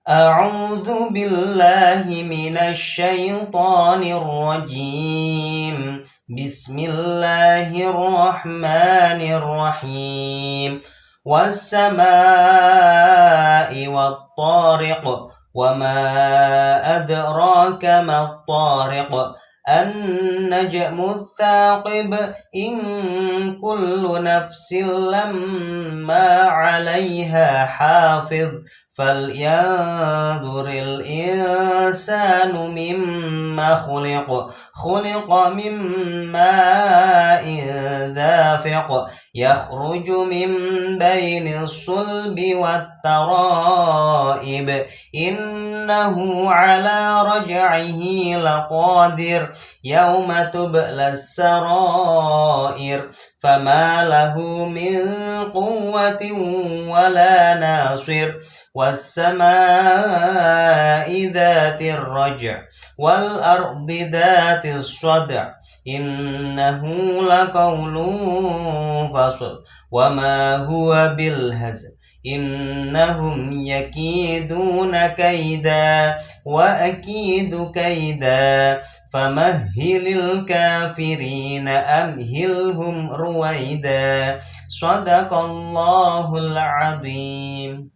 أعوذ بالله من الشيطان الرجيم. بسم الله الرحمن الرحيم. والسماء والطارق، وما أدراك ما الطارق، النجم الثاقب، إن كل نفس لما عليها حافظ، فلينظر الإنسان مما خلق من ماء دافق، يخرج من بين الصلب والترائب، إنه على رجعه لقادر، يوم تبلى السرائر، فما له من قوة ولا ناصر. والسماء ذات الرجع، والأرض ذات الصدع، إنه لقول فصل، وما هو بالهزل، إنهم يكيدون كيدا وأكيد كيدا، فمهل الكافرين أمهلهم رويدا. صدق الله العظيم.